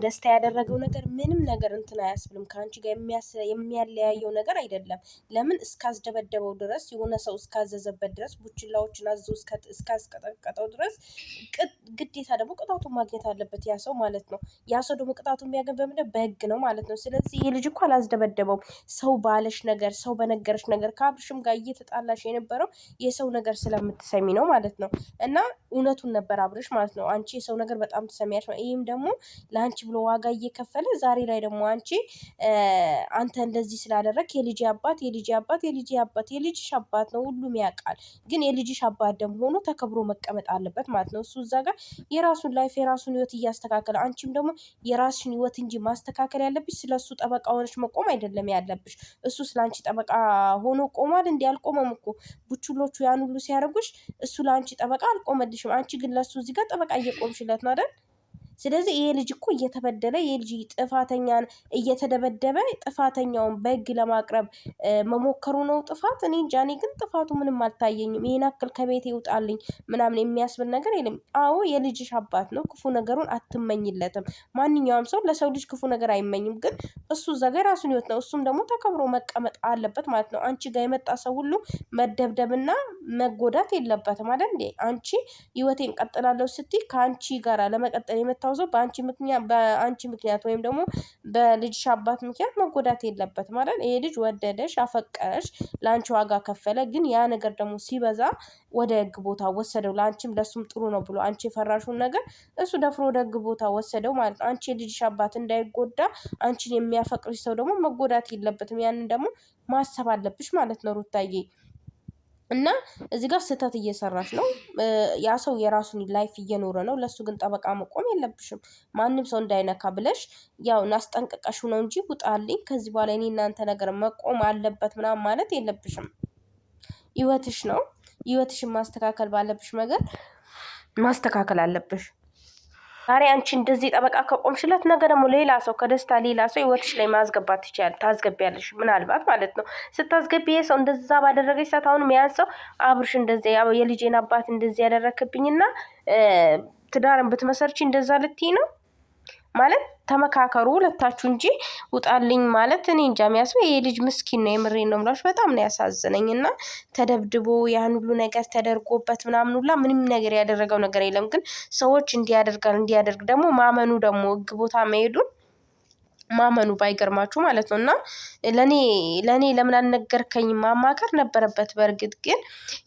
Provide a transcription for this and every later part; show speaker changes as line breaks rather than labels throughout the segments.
ደስታ ያደረገው ነገር ምንም ነገር እንትን አያስብልም። ከአንቺ ጋር የሚያለያየው ነገር አይደለም። ለምን እስካስደበደበው ድረስ የሆነ ሰው እስካዘዘበት ድረስ ቡችላዎችን አዞ እስካስቀጠቀጠው ድረስ ግዴታ ደግሞ ቅጣቱን ማግኘት አለበት ያ ሰው ማለት ነው። ያ ሰው ደግሞ ቅጣቱን የሚያገኝ በህግ ነው ማለት ነው። ስለዚህ ይህ ልጅ እኮ አላስደበደበውም። ሰው ባለሽ ነገር፣ ሰው በነገረሽ ነገር ከአብርሽም ጋር እየተጣላሽ የነበረው የሰው ነገር ስለምትሰሚ ነው ማለት ነው። እና እውነቱን ነበር አብርሽ ማለት ነው። አንቺ የሰው ነገር በጣም ትሰሚያለሽ። ይህም ደግሞ ለአንቺ ብሎ ዋጋ እየከፈለ ዛሬ ላይ ደግሞ አንተ እንደዚህ ስላደረግ የልጅ አባት የልጅሽ አባት ነው ሁሉም ያውቃል። ግን የልጅሽ አባት ደግሞ ሆኖ ተከብሮ መቀመጥ አለበት ማለት ነው። እሱ እዛ ጋር የራሱን ላይፍ የራሱን ህይወት እያስተካከለ፣ አንቺም ደግሞ የራስሽን ህይወት እንጂ ማስተካከል ያለብሽ ስለሱ ጠበቃ ሆነሽ መቆም አይደለም ያለብሽ። እሱ ስለአንቺ ጠበቃ ሆኖ ቆሟል? እንዲ አልቆመም እኮ። ቡችሎቹ ያን ሁሉ ሲያደርጉሽ እሱ ለአንቺ ጠበቃ አልቆመልሽም። አንቺ ግን ለሱ እዚህ ጋር ጠበቃ እየቆምሽለት ነው አይደል? ስለዚህ ይሄ ልጅ እኮ እየተበደለ ይሄ ልጅ ጥፋተኛን እየተደበደበ ጥፋተኛውን በህግ ለማቅረብ መሞከሩ ነው ጥፋት። እኔ እንጃ። እኔ ግን ጥፋቱ ምንም አልታየኝም። ይሄን አክል ከቤት ይውጣልኝ ምናምን የሚያስብል ነገር የለም። አዎ የልጅሽ አባት ነው፣ ክፉ ነገሩን አትመኝለትም። ማንኛውም ሰው ለሰው ልጅ ክፉ ነገር አይመኝም። ግን እሱ እዛ ጋር የራሱን ህይወት ነው፣ እሱም ደግሞ ተከብሮ መቀመጥ አለበት ማለት ነው። አንቺ ጋር የመጣ ሰው ሁሉ መደብደብና መጎዳት የለበትም አይደል እንዴ? አንቺ ህይወቴን ቀጥላለሁ ስትይ ከአንቺ ጋር ለመቀጠል የመጣው ሰው በአንቺ ምክንያት ወይም ደግሞ በልጅሽ አባት ምክንያት መጎዳት የለበትም ማለት። ይሄ ልጅ ወደደሽ፣ አፈቀረሽ፣ ለአንቺ ዋጋ ከፈለ። ግን ያ ነገር ደግሞ ሲበዛ ወደ ህግ ቦታ ወሰደው። ለአንቺም ለሱም ጥሩ ነው ብሎ አንቺ የፈራሽውን ነገር እሱ ደፍሮ ወደ ህግ ቦታ ወሰደው ማለት ነው። አንቺ የልጅሽ አባት እንዳይጎዳ፣ አንቺን የሚያፈቅርሽ ሰው ደግሞ መጎዳት የለበትም። ያንን ደግሞ ማሰብ አለብሽ ማለት ነው ሩታዬ። እና እዚህ ጋር ስህተት እየሰራሽ ነው። ያ ሰው የራሱን ላይፍ እየኖረ ነው። ለሱ ግን ጠበቃ መቆም የለብሽም። ማንም ሰው እንዳይነካ ብለሽ ያው እናስጠንቀቀሽው ነው እንጂ ውጣልኝ፣ ከዚህ በኋላ እኔ እናንተ ነገር መቆም አለበት ምናምን ማለት የለብሽም። ህይወትሽ ነው። ህይወትሽን ማስተካከል ባለብሽ ነገር ማስተካከል አለብሽ። ዛሬ አንቺ እንደዚህ ጠበቃ ከቆምሽለት ነገ ደግሞ ሌላ ሰው ከደስታ ሌላ ሰው ህይወትሽ ላይ ማስገባት ታስገቢያለሽ ምናልባት ማለት ነው። ስታስገቢ ሰው እንደዛ ባደረገች ሰዓት አሁንም ያን ሰው አብርሽ እንደዚህ የልጄን አባት እንደዚህ ያደረክብኝና ትዳርን ብትመሰርቺ እንደዛ ልትይ ነው ማለት። ተመካከሩ ሁለታችሁ እንጂ ውጣልኝ ማለት እኔ እንጃ። የሚያስበው ይሄ ልጅ ምስኪን ነው። የምሬን ነው የምላችሁ። በጣም ነው ያሳዝነኝ። እና ተደብድቦ ያን ሁሉ ነገር ተደርጎበት ምናምን ሁላ ምንም ነገር ያደረገው ነገር የለም። ግን ሰዎች እንዲያደርግ ደግሞ ማመኑ ደግሞ ህግ ቦታ መሄዱን ማመኑ ባይገርማችሁ ማለት ነው። እና ለኔ ለምን አልነገርከኝም? ማማከር ነበረበት። በእርግጥ ግን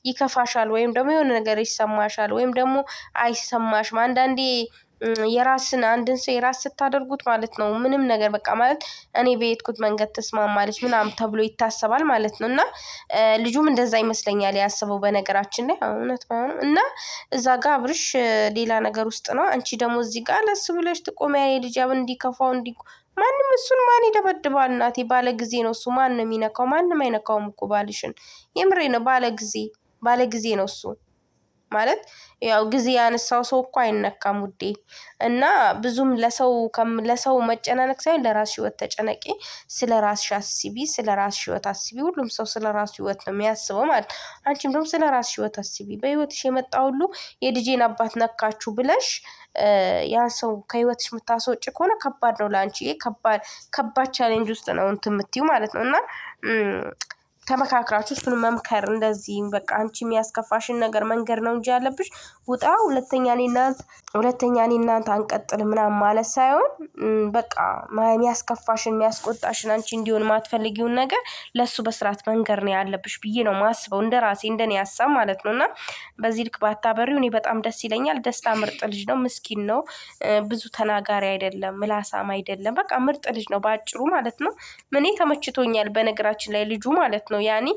ይከፋሻል ወይም ደግሞ የሆነ ነገር ይሰማሻል ወይም ደግሞ አይሰማሽም። አንዳንዴ አንድን ሰው የራስ ስታደርጉት ማለት ነው ምንም ነገር በቃ ማለት እኔ በሄድኩት መንገድ ተስማማለች ምናምን ተብሎ ይታሰባል ማለት ነው። እና ልጁም እንደዛ ይመስለኛል ያሰበው በነገራችን ላይ እውነት ባይሆንም። እና እዛ ጋር አብርሽ ሌላ ነገር ውስጥ ነው። አንቺ ደግሞ እዚህ ጋር ለስ ብለሽ ትቆሚያለሽ። ልጅ እንዲከፋው ማንም እሱን ማን ይደበድባል? እናቴ ባለ ጊዜ ነው እሱ። ማን ነው የሚነካው? ማንም አይነካውም እኮ ባልሽን። የምሬ ነው። ባለ ጊዜ ነው እሱ ማለት ያው ጊዜ ያነሳው ሰው እኮ አይነካም ውዴ። እና ብዙም ለሰው መጨናነቅ ሳይሆን ለራስሽ ህይወት ተጨነቂ። ስለራስሽ አስቢ፣ ስለራስሽ ህይወት አስቢ። ሁሉም ሰው ስለራሱ ህይወት ነው የሚያስበው ማለት። አንቺም ደግሞ ስለራስሽ ህይወት አስቢ። በህይወትሽ የመጣ ሁሉ የልጄን አባት ነካችሁ ብለሽ ያን ሰው ከህይወትሽ የምታስወጪ ከሆነ ከባድ ነው ለአንቺ። ከባድ ቻሌንጅ ውስጥ ነው እንትን የምትይው ማለት ነው። እና ተመካክራችሁ እሱን መምከር እንደዚህ በቃ አንቺ የሚያስከፋሽን ነገር መንገር ነው እንጂ ያለብሽ ውጣ፣ ሁለተኛ እኔ እናንተ አንቀጥል ምናምን ማለት ሳይሆን በቃ የሚያስከፋሽን የሚያስቆጣሽን አንቺ እንዲሆን ማትፈልጊውን ነገር ለሱ በስርዓት መንገር ነው ያለብሽ ብዬ ነው ማስበው፣ እንደኔ ሀሳብ ማለት ነው። እና በዚህ ልክ ባታበሪው እኔ በጣም ደስ ይለኛል። ደስታ ምርጥ ልጅ ነው፣ ምስኪን ነው፣ ብዙ ተናጋሪ አይደለም፣ ምላሳም አይደለም። በቃ ምርጥ ልጅ ነው ባጭሩ ማለት ነው። እኔ ተመችቶኛል በነገራችን ላይ ልጁ ማለት ነው። ያኔ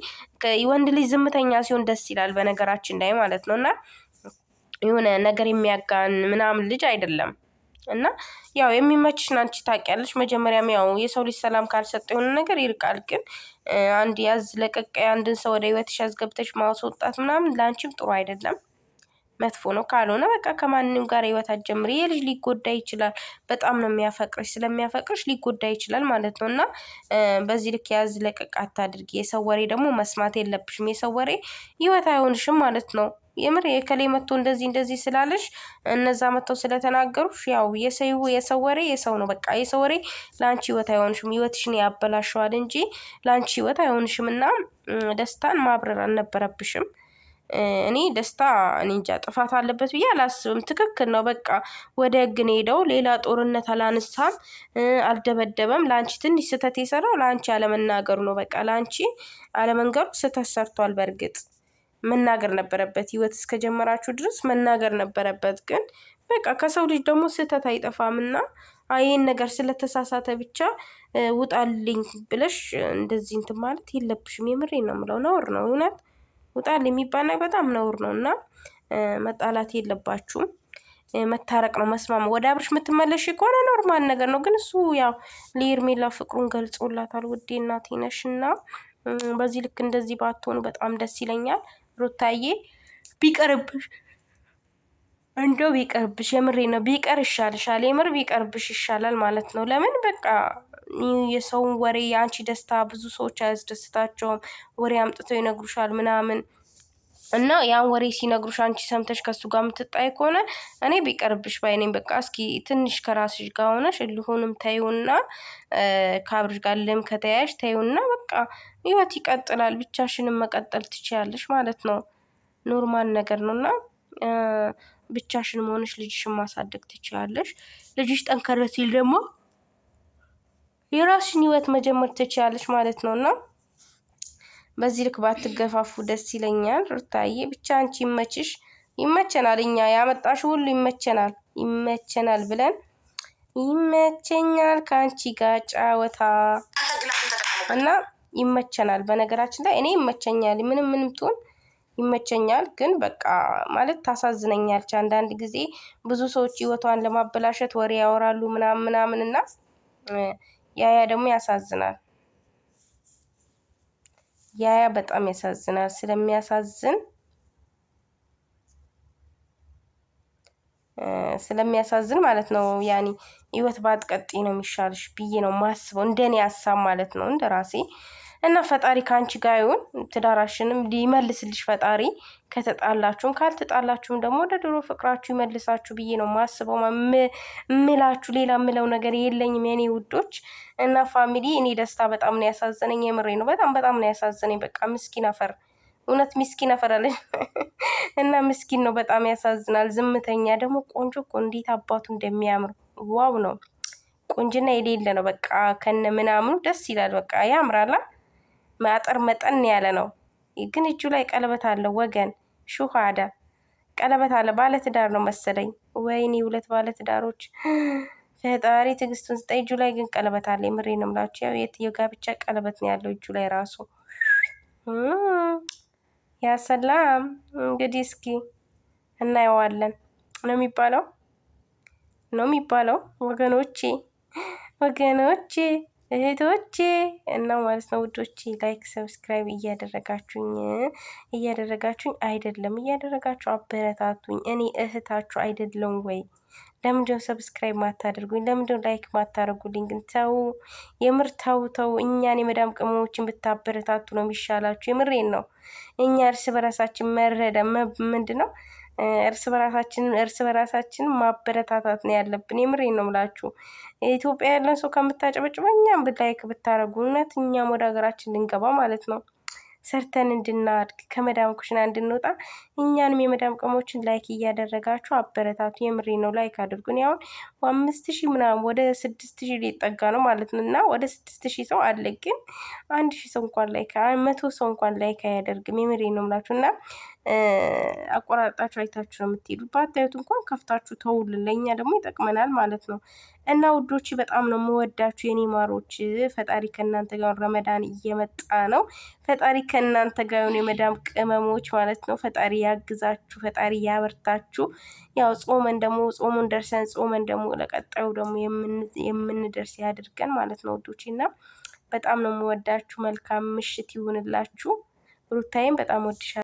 ወንድ ልጅ ዝምተኛ ሲሆን ደስ ይላል በነገራችን ላይ ማለት ነው። እና የሆነ ነገር የሚያጋን ምናምን ልጅ አይደለም። እና ያው የሚመችሽን አንቺ ታውቂያለሽ። መጀመሪያም ያው የሰው ልጅ ሰላም ካልሰጠ የሆነ ነገር ይርቃል። ግን አንድ ያዝ ለቀቅ አንድን ሰው ወደ ህይወትሽ አስገብተሽ ማስወጣት ምናምን ለአንቺም ጥሩ አይደለም። መጥፎ ነው። ካልሆነ በቃ ከማንም ጋር ህይወት አትጀምሪ። የልጅ ሊጎዳ ይችላል። በጣም ነው የሚያፈቅርሽ። ስለሚያፈቅርሽ ሊጎዳ ይችላል ማለት ነው። እና በዚህ ልክ ያዝ ለቀቅ አታድርጊ። የሰው ወሬ ደግሞ መስማት የለብሽም። የሰው ወሬ ህይወት አይሆንሽም ማለት ነው። የምር የከሌ መጥቶ እንደዚህ እንደዚህ ስላለሽ እነዛ መጥተው ስለተናገሩሽ ያው የሰው ወሬ የሰው ነው። በቃ የሰው ወሬ ለአንቺ ህይወት አይሆንሽም። ህይወትሽን ያበላሸዋል እንጂ ለአንቺ ህይወት አይሆንሽም። እና ደስታን ማብረር አልነበረብሽም። እኔ ደስታ እኔ እንጃ ጥፋት አለበት ብዬ አላስብም። ትክክል ነው። በቃ ወደ ህግ ነው ሄደው ሌላ ጦርነት አላነሳም፣ አልደበደበም። ለአንቺ ትንሽ ስህተት የሰራው ለአንቺ አለመናገሩ ነው። በቃ ለአንቺ አለመንገሩ ስህተት ሰርቷል። በእርግጥ መናገር ነበረበት። ህይወት እስከጀመራችሁ ድረስ መናገር ነበረበት። ግን በቃ ከሰው ልጅ ደግሞ ስህተት አይጠፋምና ይሄን ነገር ስለተሳሳተ ብቻ ውጣልኝ ብለሽ እንደዚህ እንትን ማለት የለብሽም። የምሬን ነው የምለው። ነውር ነው እውነት። ውጣል የሚባል ነገር በጣም ነውር ነው። እና መጣላት የለባችሁም። መታረቅ ነው፣ መስማማ። ወደ አብርሽ የምትመለሽ ከሆነ ኖርማል ነገር ነው። ግን እሱ ያው ለሄርሜላ ፍቅሩን ገልጾላታል። ውዴ እናቴ ነሽ እና በዚህ ልክ እንደዚህ ባትሆኑ በጣም ደስ ይለኛል። ሩታዬ ቢቀርብሽ እንደው ቢቀርብሽ፣ የምሬ ነው ቢቀር ይሻልሻል። የምር ቢቀርብሽ ይሻላል ማለት ነው። ለምን በቃ የሰውን ወሬ የአንቺ ደስታ ብዙ ሰዎች አያስደስታቸውም። ወሬ አምጥተው ይነግሩሻል ምናምን እና ያን ወሬ ሲነግሩሽ አንቺ ሰምተሽ ከሱ ጋር የምትጣይ ከሆነ እኔ ቢቀርብሽ ባይኔም። በቃ እስኪ ትንሽ ከራስሽ ጋር ሆነሽ እልሁንም ተይውና ከአብርሽ ጋር ልም ከተያያሽ ተይውና በቃ ህይወት ይቀጥላል። ብቻሽንም መቀጠል ትችያለሽ ማለት ነው። ኖርማል ነገር ነውና ብቻሽን መሆንሽ ልጅሽን ማሳደግ ትችያለሽ። ልጅሽ ጠንከር ሲል ደግሞ የራስሽን ህይወት መጀመር ትችያለሽ ማለት ነውና በዚህ ልክ ባትገፋፉ ደስ ይለኛል። ሩታዬ ብቻ አንቺ ይመችሽ። ይመቸናል። እኛ ያመጣሽ ሁሉ ይመቸናል ብለን ይመቸኛል ከአንቺ ጋር ጫወታ እና ይመቸናል። በነገራችን ላይ እኔ ይመቸኛል። ምንም ትሁን ይመቸኛል። ግን በቃ ማለት ታሳዝነኛለች አንዳንድ ጊዜ። ብዙ ሰዎች ህይወቷን ለማበላሸት ወሬ ያወራሉ ምናምን እና ያ ደግሞ ያሳዝናል። ያ በጣም ያሳዝናል። ስለሚያሳዝን ማለት ነው። ያኔ ህይወት ባትቀጥይ ነው የሚሻልሽ ብዬ ነው ማስበው፣ እንደኔ ሀሳብ ማለት ነው፣ እንደ ራሴ እና ፈጣሪ ካንቺ ጋር ይሁን። ትዳራሽንም ሊመልስልሽ ፈጣሪ። ከተጣላችሁም ካልተጣላችሁም ደግሞ ወደ ድሮ ፍቅራችሁ ይመልሳችሁ ብዬ ነው ማስበው ምላችሁ። ሌላ ምለው ነገር የለኝም የኔ ውዶች እና ፋሚሊ። እኔ ደስታ በጣም ነው ያሳዘነኝ። የምሬ ነው። በጣም ነው ያሳዘነኝ። በቃ ምስኪን አፈር፣ እውነት ምስኪን አፈር አለ እና ምስኪን ነው። በጣም ያሳዝናል። ዝምተኛ ደግሞ ቆንጆ እኮ እንዴት አባቱ እንደሚያምር ዋው ነው። ቁንጅና የሌለ ነው። በቃ ከነ ምናምኑ ደስ ይላል። በቃ ያምራላ። ማጠር መጠን ያለ ነው። ግን እጁ ላይ ቀለበት አለው ወገን። ሹሃዳ ቀለበት አለ። ባለትዳር ነው መሰለኝ። ወይኔ 2 ባለትዳሮች ፈጣሪ ትዕግስቱን ስጠኝ። እጁ ላይ ግን ቀለበት አለ። የምሬ ነው የምላችሁ። ያው የጋብቻ ቀለበት ነው ያለው እጁ ላይ ራሱ። ያ ሰላም። እንግዲህ እስኪ እናየዋለን ነው የሚባለው ወገኖቼ እህቶቼ እና ማለት ነው ውዶቼ። ላይክ ሰብስክራይብ እያደረጋችሁኝ አይደለም፣ እያደረጋችሁ አበረታቱኝ። እኔ እህታችሁ አይደለም ወይ? ለምንድነው ሰብስክራይብ ማታደርጉኝ? ለምንድነው ላይክ ማታደርጉልኝ? ግን ተው፣ የምር ተው። እኛን የመዳም ቅመሞችን ብታበረታቱ ነው የሚሻላችሁ። የምሬን ነው። እኛ እርስ በራሳችን ምንድነው እርስ በራሳችን ማበረታታት ነው ያለብን። የምሬን ነው የምላችሁ። ኢትዮጵያ ያለን ሰው ከምታጨበጭበ እኛም ላይክ ብታረጉ እውነት እኛም ወደ ሀገራችን ልንገባ ማለት ነው። ሰርተን እንድናድግ ከመዳም ኩሽና እንድንወጣ እኛንም የመዳም ቅሞችን ላይክ እያደረጋችሁ አበረታቱ። የምሬን ነው። ላይክ አድርጉን። ያው 5000 ምናምን ወደ 6000 ሊጠጋ ነው ማለት ነው። እና ወደ 6000 ሰው አለ። ግን 1000 ሰው እንኳን ላይክ 100 ሰው እንኳን ላይክ አያደርግም። የምሬን ነው የምላችሁ። እና አቆራርጣችሁ አይታችሁ ነው የምትሄዱት። ባታዩት እንኳን ከፍታችሁ ተውልን፣ ለእኛ ደግሞ ይጠቅመናል ማለት ነው። እና ውዶች በጣም ነው የምወዳችሁ የኔ ማሮች። ፈጣሪ ከእናንተ ጋር፣ ረመዳን እየመጣ ነው። ፈጣሪ ከእናንተ ጋር የሆነ የመዳም ቅመሞች ማለት ነው። ፈጣሪ ያግዛችሁ፣ ፈጣሪ ያበርታችሁ። ያው ጾሙን ደርሰን ጾመን ደግሞ ለቀጣዩ ደግሞ የምንደርስ ያድርገን ማለት ነው ውዶች። እና በጣም ነው የምወዳችሁ። መልካም ምሽት ይሁንላችሁ። ሩታዬም በጣም ወድሻለሁ።